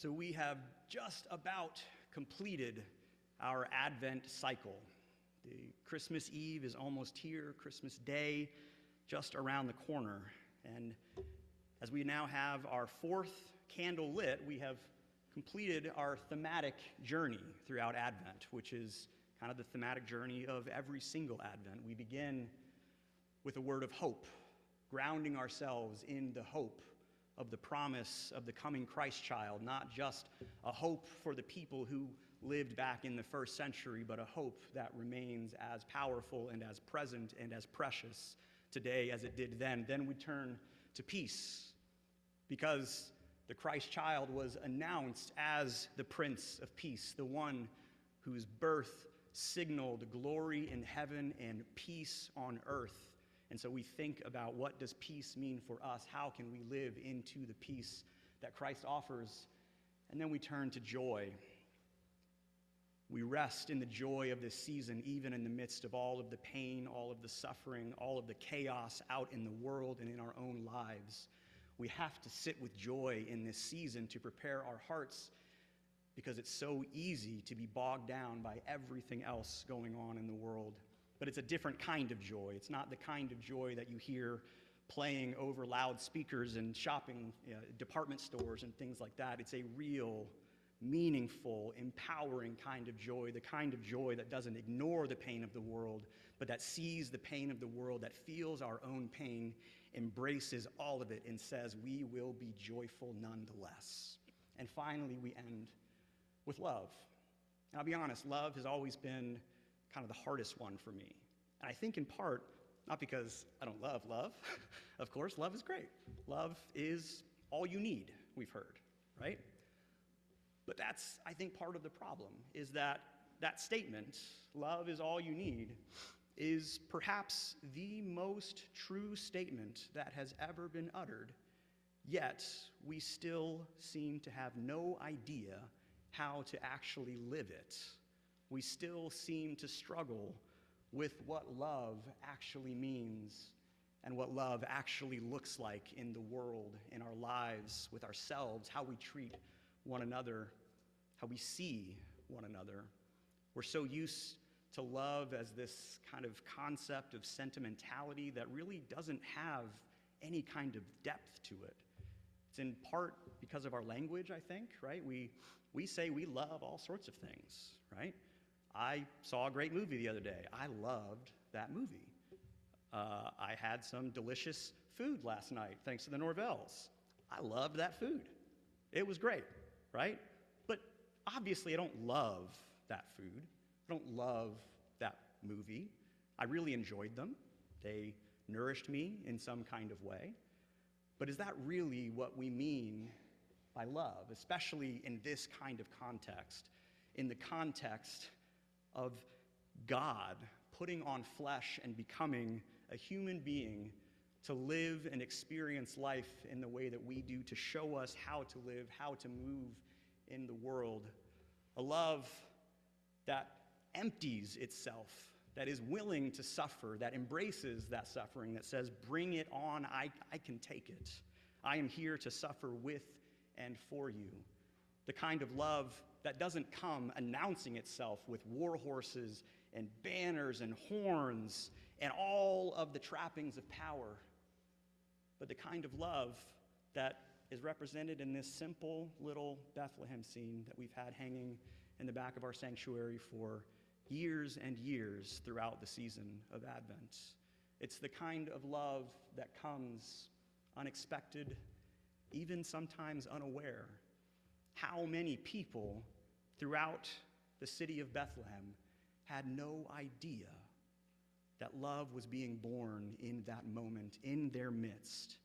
So we have just about completed our Advent cycle. The Christmas Eve is almost here, Christmas Day just around the corner. And as we now have our fourth candle lit, we have completed our thematic journey throughout Advent, which is kind of the thematic journey of every single Advent. We begin with a word of hope, grounding ourselves in the hope of the promise of the coming Christ child, not just a hope for the people who lived back in the first century, but a hope that remains as powerful and as present and as precious today as it did then. Then we turn to peace, because the Christ child was announced as the Prince of Peace, the one whose birth signaled glory in heaven and peace on earth. And so we think about, what does peace mean for us? How can we live into the peace that Christ offers? And then we turn to joy. We rest in the joy of this season, even in the midst of all of the pain, all of the suffering, all of the chaos out in the world and in our own lives. We have to sit with joy in this season to prepare our hearts, because it's so easy to be bogged down by everything else going on in the world. But it's a different kind of joy. It's not the kind of joy that you hear playing over loudspeakers and shopping department stores and things like that. It's a real, meaningful, empowering kind of joy, the kind of joy that doesn't ignore the pain of the world, but that sees the pain of the world, that feels our own pain, embraces all of it, and says, we will be joyful nonetheless. And finally, we end with love. And I'll be honest, love has always been kind of the hardest one for me. And I think in part, not because I don't love love. Of course, love is great. Love is all you need, we've heard, right? But that's, I think, part of the problem, is that that statement, love is all you need, is perhaps the most true statement that has ever been uttered, yet we still seem to have no idea how to actually live it. We still seem to struggle with what love actually means and what love actually looks like in the world, in our lives, with ourselves, how we treat one another, how we see one another. We're so used to love as this kind of concept of sentimentality that really doesn't have any kind of depth to it. It's in part because of our language, I think, right? We say we love all sorts of things, right? I saw a great movie the other day. I loved that movie. I had some delicious food last night, thanks to the Norvells. I loved that food. It was great, right? But obviously, I don't love that food. I don't love that movie. I really enjoyed them. They nourished me in some kind of way. But is that really what we mean by love, especially in this kind of context, in the context of God putting on flesh and becoming a human being to live and experience life in the way that we do, to show us how to live, how to move in the world? A love that empties itself, that is willing to suffer, that embraces that suffering, that says, bring it on, I can take it. I am here to suffer with and for you. The kind of love that doesn't come announcing itself with war horses and banners and horns and all of the trappings of power, but the kind of love that is represented in this simple little Bethlehem scene that we've had hanging in the back of our sanctuary for years and years throughout the season of Advent. It's the kind of love that comes unexpected, even sometimes unaware. How many people throughout the city of Bethlehem had no idea that love was being born in that moment, in their midst?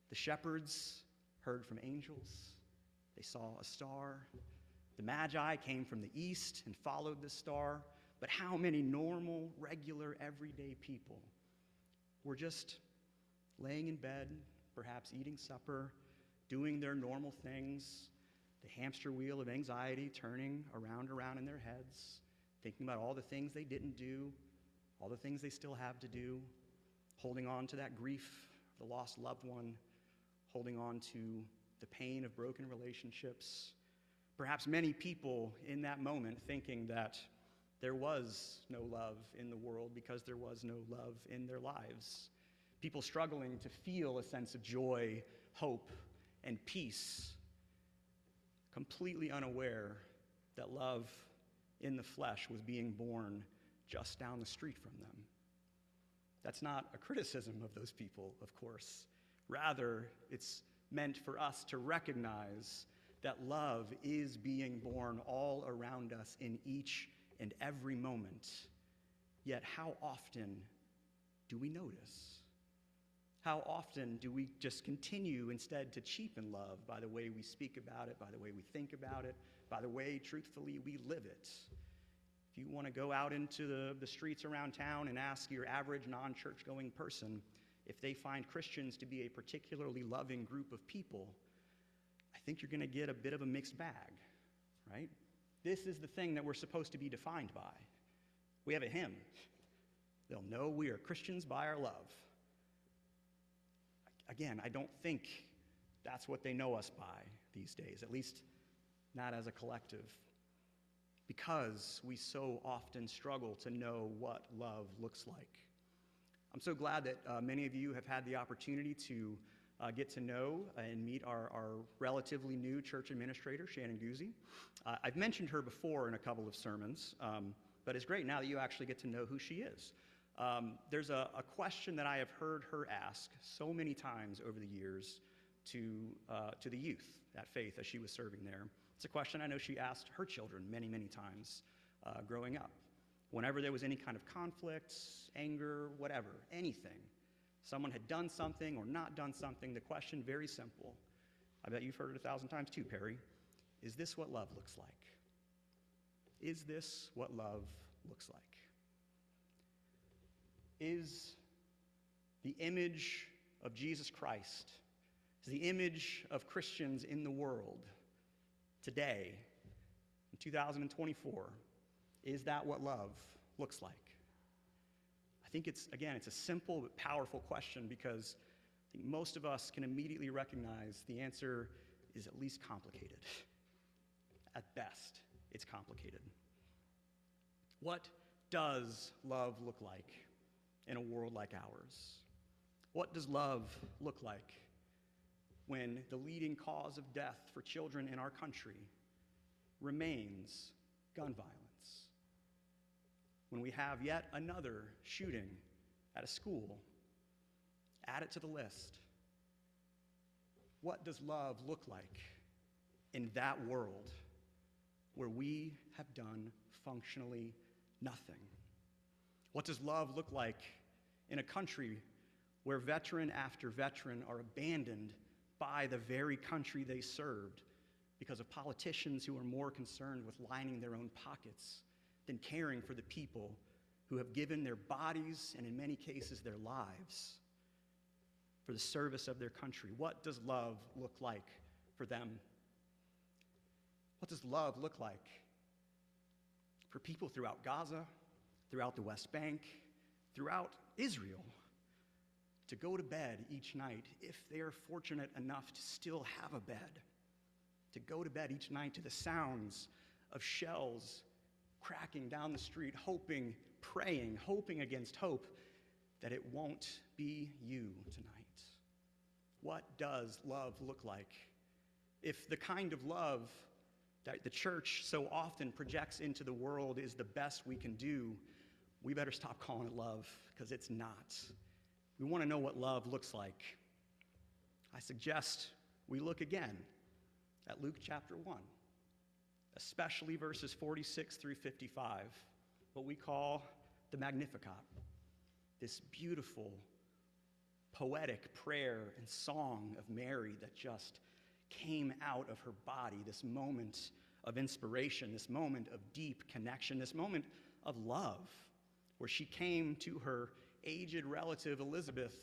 The shepherds heard from angels. They saw a star. The Magi came from the east and followed the star. But how many normal, regular, everyday people were just laying in bed, perhaps eating supper, doing their normal things, the hamster wheel of anxiety turning around in their heads, thinking about all the things they didn't do, all the things they still have to do, holding on to that grief of the lost loved one, holding on to the pain of broken relationships. Perhaps many people in that moment thinking that there was no love in the world because there was no love in their lives. People struggling to feel a sense of joy, hope, and peace, completely unaware that love in the flesh was being born just down the street from them. That's not a criticism of those people, of course. Rather, it's meant for us to recognize that love is being born all around us in each and every moment. Yet how often do we notice? How often do we just continue instead to cheapen love by the way we speak about it, by the way we think about it, by the way, truthfully, we live it? If you want to go out into the streets around town and ask your average non-church-going person if they find Christians to be a particularly loving group of people, I think you're going to get a bit of a mixed bag, right? This is the thing that we're supposed to be defined by. We have a hymn. They'll know we are Christians by our love. Again, I don't think that's what they know us by these days, at least not as a collective, because we so often struggle to know what love looks like. I'm so glad that many of you have had the opportunity to get to know and meet our relatively new church administrator, Shannon Guzzi. I've mentioned her before in a couple of sermons, but it's great now that you actually get to know who she is. There's a question that I have heard her ask so many times over the years to the youth at Faith as she was serving there. It's a question I know she asked her children many, many times growing up. Whenever there was any kind of conflict, anger, whatever, anything, someone had done something or not done something, the question, very simple. I bet you've heard it 1,000 times too, Perry. Is this what love looks like? Is this what love looks like? Is the image of Jesus Christ, is the image of Christians in the world today, in 2024, is that what love looks like? I think it's a simple but powerful question because I think most of us can immediately recognize the answer is at least complicated. At best, it's complicated. What does love look like in a world like ours? What does love look like when the leading cause of death for children in our country remains gun violence? When we have yet another shooting at a school, add it to the list. What does love look like in that world where we have done functionally nothing? What does love look like in a country where veteran after veteran are abandoned by the very country they served because of politicians who are more concerned with lining their own pockets than caring for the people who have given their bodies and in many cases their lives for the service of their country? What does love look like for them? What does love look like for people throughout Gaza, throughout the West Bank, throughout Israel, to go to bed each night, if they are fortunate enough to still have a bed, to go to bed each night to the sounds of shells cracking down the street, hoping, praying, hoping against hope that it won't be you tonight? What does love look like? If the kind of love that the church so often projects into the world is the best we can do, we better stop calling it love, because it's not. We want to know what love looks like. I suggest we look again at Luke chapter 1, especially verses 46 through 55, what we call the Magnificat, this beautiful, poetic prayer and song of Mary that just came out of her body, this moment of inspiration, this moment of deep connection, this moment of love, where she came to her aged relative Elizabeth,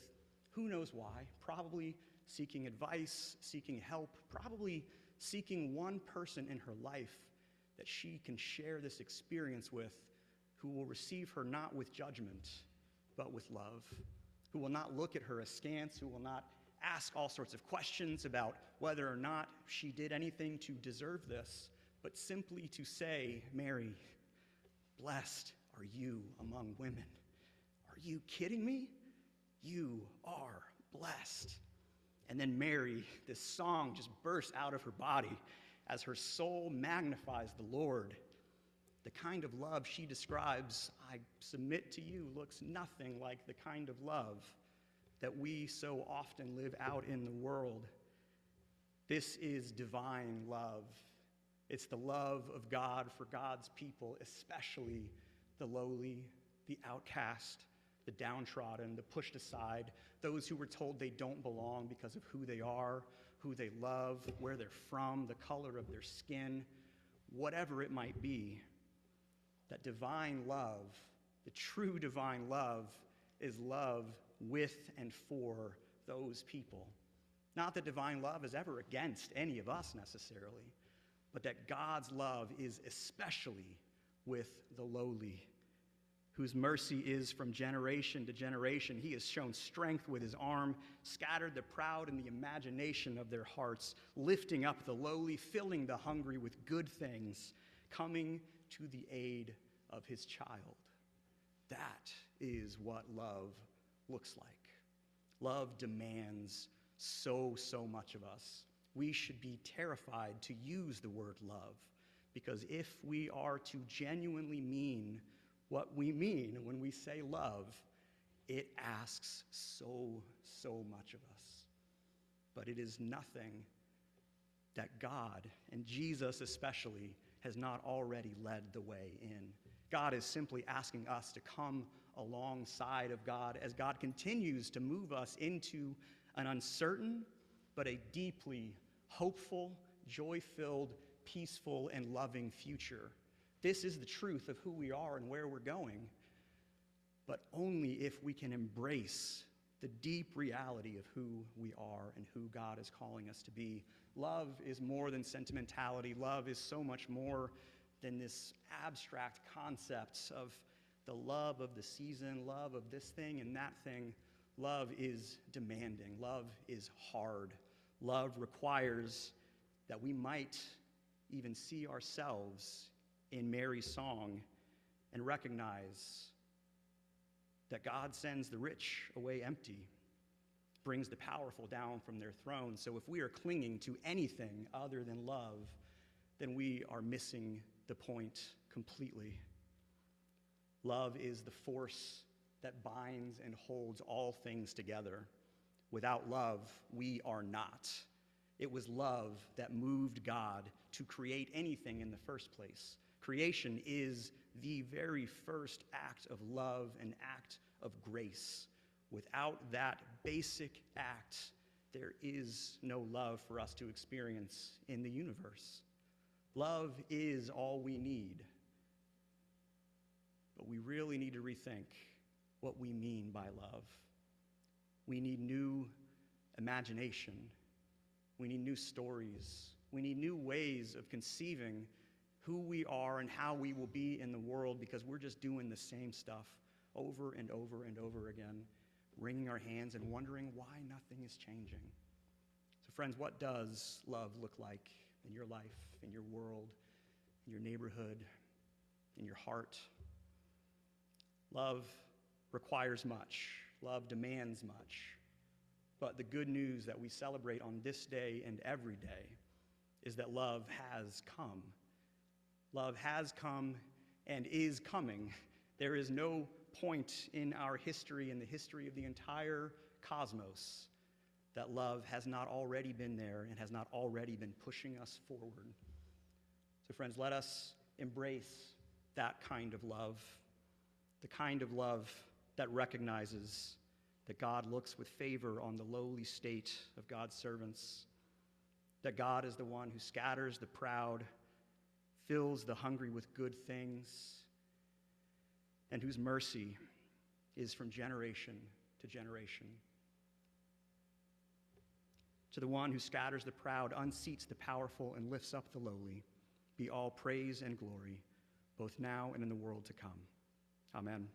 who knows why, probably seeking advice, seeking help, probably seeking one person in her life that she can share this experience with, who will receive her not with judgment, but with love, who will not look at her askance, who will not ask all sorts of questions about whether or not she did anything to deserve this, but simply to say, Mary, blessed are you among women. Are you kidding me? You are blessed. And then Mary, this song just bursts out of her body as her soul magnifies the Lord. The kind of love she describes, I submit to you, looks nothing like the kind of love that we so often live out in the world. This is divine love. It's the love of God for God's people, especially the lowly, the outcast, the downtrodden, the pushed aside, those who were told they don't belong because of who they are, who they love, where they're from, the color of their skin, whatever it might be. That divine love, the true divine love, is love with and for those people. Not that divine love is ever against any of us necessarily, but that God's love is especially with the lowly, whose mercy is from generation to generation. He has shown strength with his arm, scattered the proud in the imagination of their hearts, lifting up the lowly, filling the hungry with good things, coming to the aid of his child. That is what love looks like. Love demands so much of us. We should be terrified to use the word love, because if we are to genuinely mean what we mean when we say love, it asks so much of us. But it is nothing that God, and Jesus especially, has not already led the way in. God is simply asking us to come alongside of God as God continues to move us into an uncertain but a deeply hopeful, joy-filled, peaceful, and loving future. This is the truth of who we are and where we're going, but only if we can embrace the deep reality of who we are and who God is calling us to be. Love is more than sentimentality. Love is so much more than this abstract concept of the love of the season, love of this thing and that thing. Love is demanding. Love is hard. Love requires that we might even see ourselves in Mary's song and recognize that God sends the rich away empty, brings the powerful down from their thrones. So if we are clinging to anything other than love, then we are missing the point completely. Love is the force that binds and holds all things together. Without love, we are not. It was love that moved God to create anything in the first place. Creation is the very first act of love, an act of grace. Without that basic act, there is no love for us to experience in the universe. Love is all we need. But we really need to rethink what we mean by love. We need new imagination. We need new stories. We need new ways of conceiving who we are and how we will be in the world, because we're just doing the same stuff over and over and over again, wringing our hands and wondering why nothing is changing. So friends, what does love look like in your life, in your world, in your neighborhood, in your heart? Love requires much. Love demands much. But the good news that we celebrate on this day and every day is that love has come. Love has come and is coming. There is no point in our history, in the history of the entire cosmos, that love has not already been there and has not already been pushing us forward. So friends, let us embrace that kind of love, the kind of love that recognizes that God looks with favor on the lowly state of God's servants, that God is the one who scatters the proud, fills the hungry with good things, and whose mercy is from generation to generation. To the one who scatters the proud, unseats the powerful, and lifts up the lowly, be all praise and glory, both now and in the world to come. Amen.